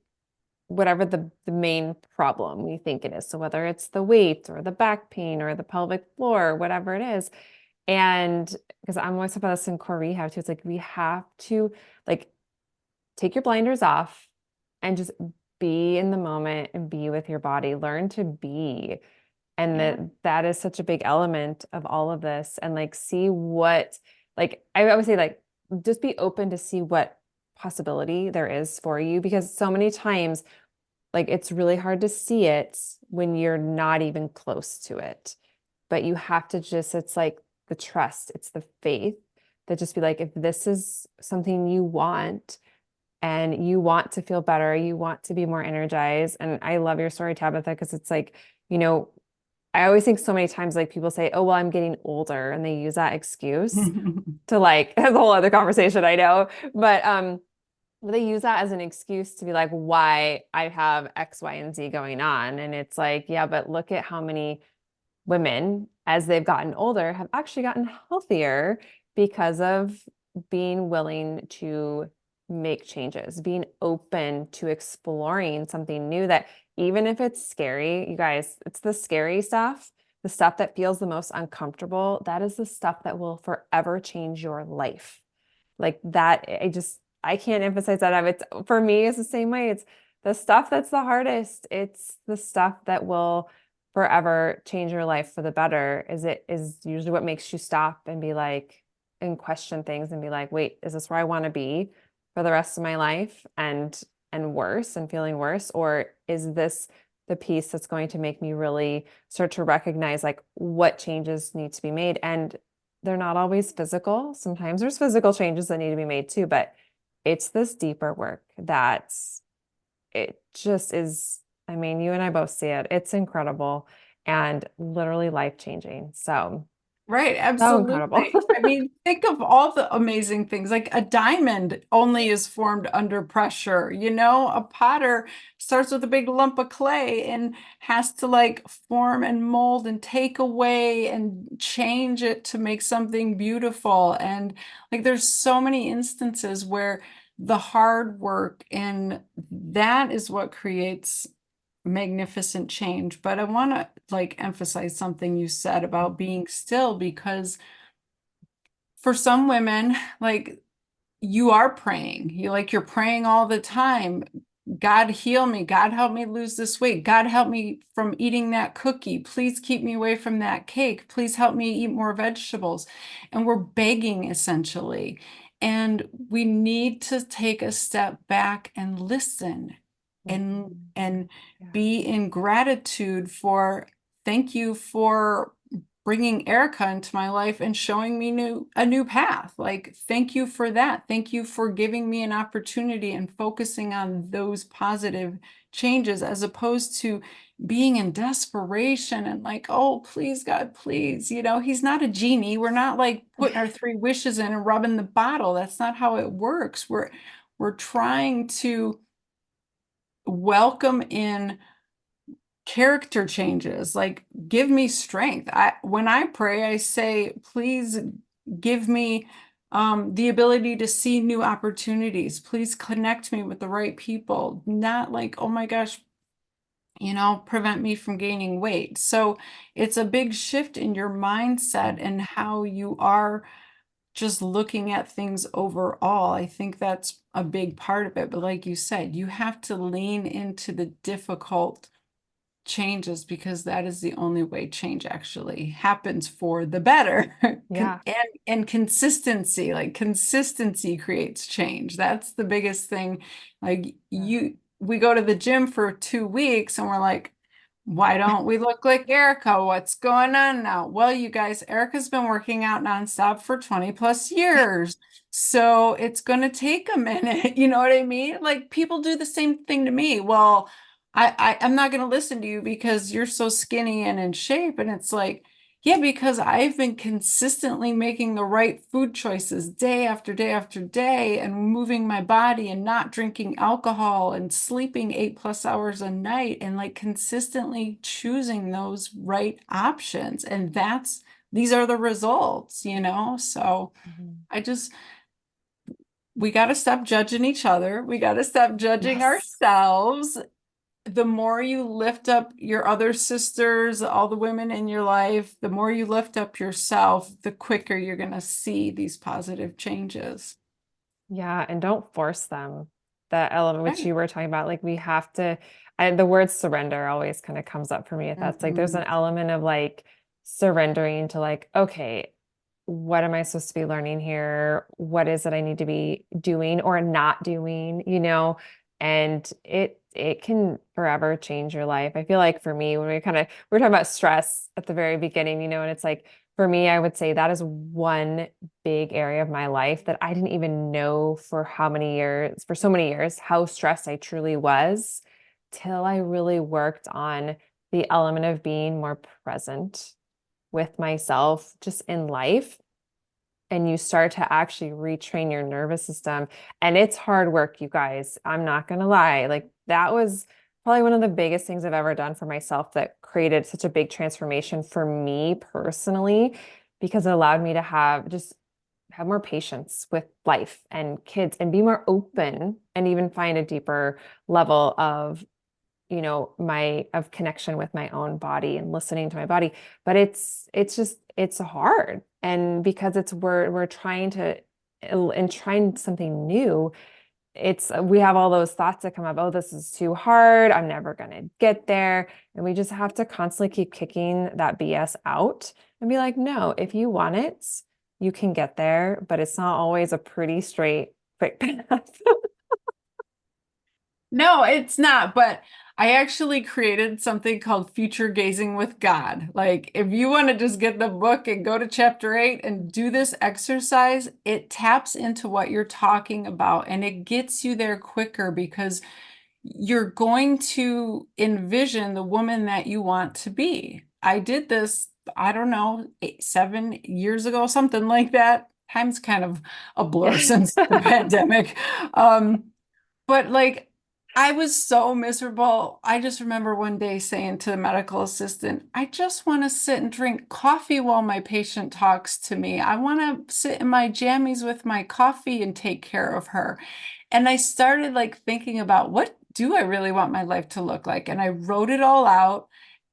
whatever the main problem we think it is. So whether it's the weight or the back pain or the pelvic floor, whatever it is. And because I'm always about this in core rehab too, it's like we have to like take your blinders off and just be in the moment and be with your body. Learn to be. And Yeah. that is such a big element of all of this. And like see what, like I always say, like just be open to see what possibility there is for you because so many times like it's really hard to see it when you're not even close to it. But you have to just, it's like the trust, it's the faith that just be like, if this is something you want, and you want to feel better, you want to be more energized. And I love your story, Tabitha, because it's like, you know, I always think so many times like people say, oh, well, I'm getting older, and they use that excuse to like, that's a whole other conversation, I know. But they use that as an excuse to be like, why I have X, Y, and Z going on. And it's like, yeah, but look at how many women, as they've gotten older, have actually gotten healthier because of being willing to make changes, being open to exploring something new that even if it's scary, you guys, it's the scary stuff, the stuff that feels the most uncomfortable, that is the stuff that will forever change your life. Like that, I can't emphasize that enough. It's for me, it's the same way. It's the stuff that's the hardest. It's the stuff that will forever change your life for the better. Is usually what makes you stop and be like, and question things and be like, wait, is this where I want to be for the rest of my life? And worse and feeling worse? Or is this the piece that's going to make me really start to recognize like what changes need to be made? And they're not always physical. Sometimes there's physical changes that need to be made too, but it's this deeper work that's, it just is, I mean, you and I both see it. It's incredible and literally life-changing. So, Right, so incredible. absolutely. I mean, think of all the amazing things. Like a diamond only is formed under pressure. You know, a potter starts with a big lump of clay and has to like form and mold and take away and change it to make something beautiful. And like there's so many instances where the hard work and that is what creates magnificent change. But I want to like emphasize something you said about being still because for some women, like you are praying. You're praying all the time. God heal me. God help me lose this weight. God help me from eating that cookie. Please keep me away from that cake. Please help me eat more vegetables. And we're begging essentially. And we need to take a step back and listen and Yeah. be in gratitude for thank you for bringing Erica into my life and showing me a new path. Like, thank you for that. Thank you for giving me an opportunity and focusing on those positive changes as opposed to being in desperation and like, oh, please, God, please. You know, he's not a genie. We're not like putting our three wishes in and rubbing the bottle. That's not how it works. We're trying to welcome in character changes, like give me strength. When I pray, I say, please give me The ability to see new opportunities. Please connect me with the right people, not like, oh my gosh, prevent me from gaining weight. So it's a big shift in your mindset and how you are just looking at things overall. I think that's a big part of it. But like you said, you have to lean into the difficult changes because that is the only way change actually happens for the better. Yeah. And consistency, like consistency creates change. That's the biggest thing. Like Yeah. we go to the gym for 2 weeks and we're like, why don't we look like Erica? What's going on now? Well, you guys, Erica's been working out nonstop for 20 plus years. So it's going to take a minute. You know what I mean? Like people do the same thing to me. Well, I'm not going to listen to you because you're so skinny and in shape. And it's like, yeah, because I've been consistently making the right food choices day after day after day and moving my body and not drinking alcohol and sleeping 8+ hours a night and like consistently choosing those right options. And these are the results. So Mhm. I just, we got to stop judging each other. We got to stop judging Yes. ourselves. The more you lift up your other sisters, all the women in your life, the more you lift up yourself, the quicker you're going to see these positive changes. Yeah, and don't force them. That element which Right. you were talking about, like we have to, the word surrender always kind of comes up for me. That's like there's Mhm. an element of like surrendering to like, okay, what am I supposed to be learning here? What is it I need to be doing or not doing, And it can forever change your life. I feel like for me, when we were talking about stress at the very beginning, and it's like for me, I would say that is one big area of my life that I didn't even know for so many years, how stressed I truly was till I really worked on the element of being more present with myself just in life. And you start to actually retrain your nervous system. And it's hard work, you guys. I'm not going to lie. Like, that was probably one of the biggest things I've ever done for myself that created such a big transformation for me personally, because it allowed me to have more patience with life and kids and be more open and even find a deeper level of my of connection with my own body and listening to my body. But it's hard. And because we're trying to and trying something new, we have all those thoughts that come up, oh, this is too hard, I'm never gonna get there. And we just have to constantly keep kicking that BS out and be like, no, if you want it, you can get there, but it's not always a pretty straight, quick path. No, it's not. But I actually created something called Future Gazing with God. Like, if you want to just get the book and go to chapter 8 and do this exercise, it taps into what you're talking about and it gets you there quicker because you're going to envision the woman that you want to be. I did this, I don't know, 7 years ago, something like that. Time's kind of a blur Yeah. since the pandemic. Um, but like, I was so miserable. I just remember one day saying to the medical assistant, I just want to sit and drink coffee while my patient talks to me. I want to sit in my jammies with my coffee and take care of her. And I started like thinking about what do I really want my life to look like? And I wrote it all out.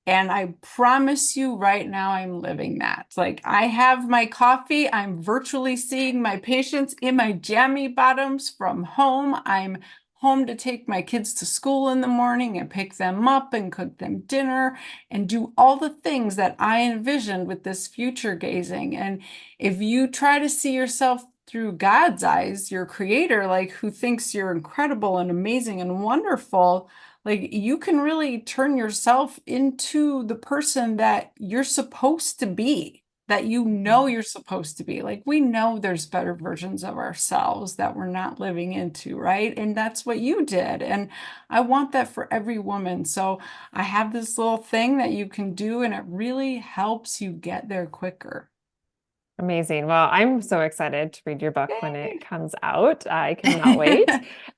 And I promise you right now, I'm living that. Like I have my coffee. I'm virtually seeing my patients in my jammy bottoms from home. I'm home to take my kids to school in the morning and pick them up and cook them dinner and do all the things that I envisioned with this future gazing. And if you try to see yourself through God's eyes, your creator, like who thinks you're incredible and amazing and wonderful, like you can really turn yourself into the person that you're supposed to be, that you're supposed to be. Like we know there's better versions of ourselves that we're not living into, right? And that's what you did. And I want that for every woman. So I have this little thing that you can do, and it really helps you get there quicker. Amazing. Well, I'm so excited to read your book when it Yay. comes out. I cannot wait.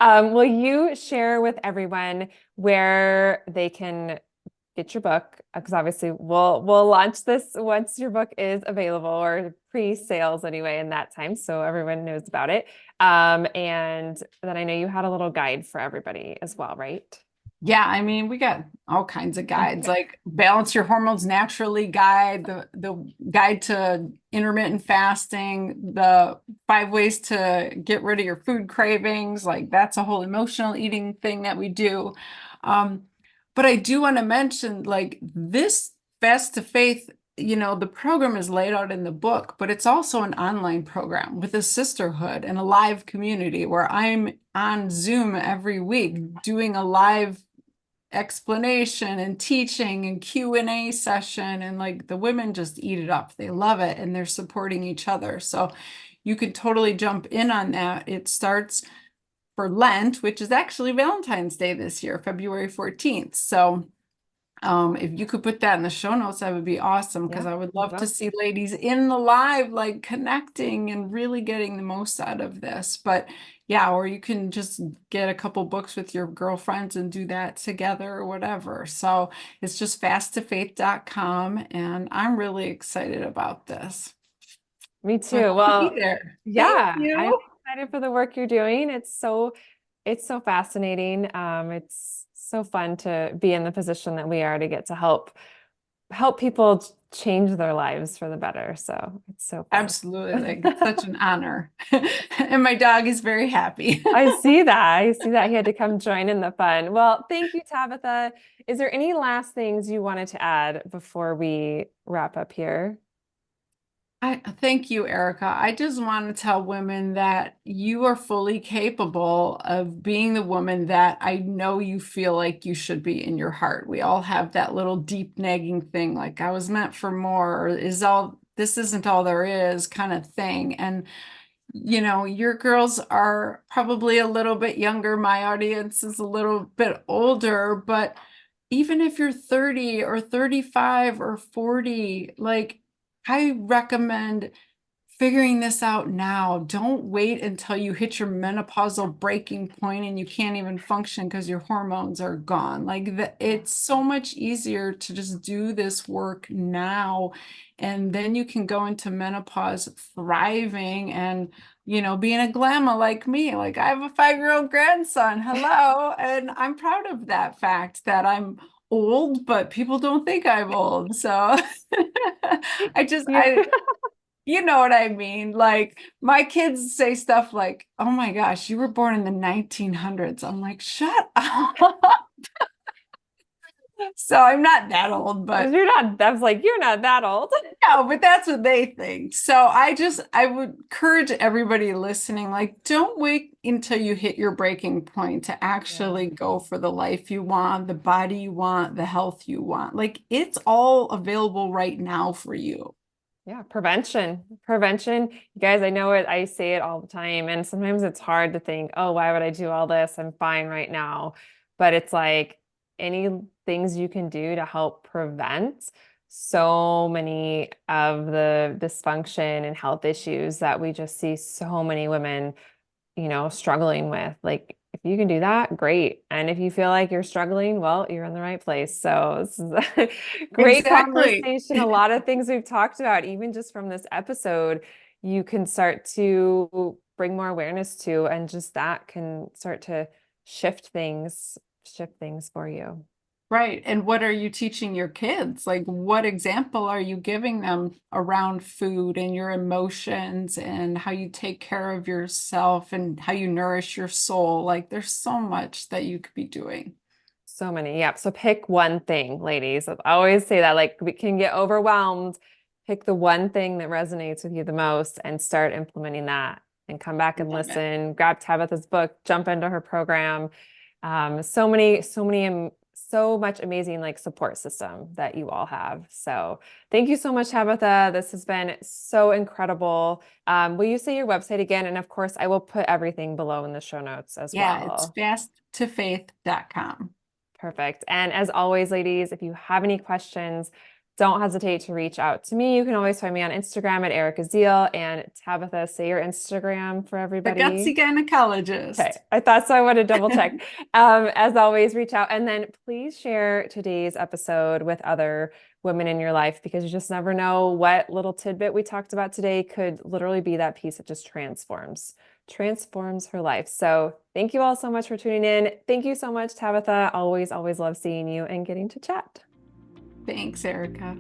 Will you share with everyone where they can get your book, because obviously we'll launch this once your book is available, or pre-sales anyway in that time, so everyone knows about it. And then I know you had a little guide for everybody as well, right? Yeah, I mean, we got all kinds of guides, like Balance Your Hormones Naturally guide, the guide to intermittent fasting, the 5 ways to get rid of your food cravings, like that's a whole emotional eating thing that we do. Um, but I do want to mention like this Fast to Faith, the program is laid out in the book, but it's also an online program with a sisterhood and a live community where I'm on Zoom every week doing a live explanation and teaching and Q&A session, and like the women just eat it up. They love it and they're supporting each other. So you could totally jump in on that. It starts for Lent, which is actually Valentine's Day this year, February 14th. So if you could put that in the show notes, that would be awesome because Yeah, I would we love to will. see ladies in the live, like connecting and really getting the most out of this. But yeah, or you can just get a couple books with your girlfriends and do that together or whatever. So it's just fasttofaith.com, and I'm really excited about this. Me So I too. hope to be Well, there. Thank yeah, I'm you. excited for the work you're doing. It's so fascinating. It's so fun to be in the position that we are to get to help people change their lives for the better. So it's so fun. Absolutely. Like it's such an honor. And my dog is very happy. I see that. I see that he had to come join in the fun. Well, thank you, Tabitha. Is there any last things you wanted to add before we wrap up here? I thank you, Erica. I just want to tell women that you are fully capable of being the woman that I know you feel like you should be in your heart. We all have that little deep nagging thing, like I was meant for more, or this isn't all there is kind of thing. And your girls are probably a little bit younger. My audience is a little bit older, but even if you're 30 or 35 or 40, like I recommend figuring this out now. Don't wait until you hit your menopausal breaking point and you can't even function because your hormones are gone. It's so much easier to just do this work now. And then you can go into menopause thriving and, being a glamour like me. Like I have a 5-year-old grandson. Hello. And I'm proud of that fact that I'm old, but people don't think I'm old. So I just, Yeah. I, you know what I mean? Like my kids say stuff like, "Oh my gosh, you were born in the 1900s." I'm like, "Shut up." So I'm not that old, but You're not that old. no, but that's what they think. So I would encourage everybody listening, like, don't wait until you hit your breaking point to Yeah. actually go for the life you want, the body you want, the health you want. Like it's all available right now for you. Yeah, prevention. Prevention. You guys, I know it, I say it all the time, and sometimes it's hard to think, oh, why would I do all this? I'm fine right now. But it's like any things you can do to help prevent so many of the dysfunction and health issues that we just see so many women, struggling with. Like, if you can do that, great. And if you feel like you're struggling, well, you're in the right place. So this is a great Exactly. conversation. A lot of things we've talked about, even just from this episode, you can start to bring more awareness to, and just that can start to shift things for you. Right. And what are you teaching your kids? Like, what example are you giving them around food and your emotions and how you take care of yourself and how you nourish your soul? Like, there's so much that you could be doing. So many. Yeah. So pick one thing, ladies. I always say that, like, we can get overwhelmed. Pick the one thing that resonates with you the most and start implementing that, and come back and Love it. listen. Grab Tabitha's book, jump into her program. So much amazing like support system that you all have. So thank you so much, Tabitha. This has been so incredible. Will you say your website again? And of course, I will put everything below in the show notes as Yeah, it's well. fasttofaith.com. Perfect. And as always, ladies, if you have any questions, don't hesitate to reach out to me. You can always find me on Instagram at Erica Zeal. And Tabatha, say your Instagram for The gutsy everybody. Okay, gynecologist. I thought so. I want to double check. As always, reach out and then please share today's episode with other women in your life because you just never know what little tidbit we talked about today could literally be that piece that just transforms her life. So thank you all so much for tuning in. Thank you so much, Tabatha. Always love seeing you and getting to chat. Thanks, Erica.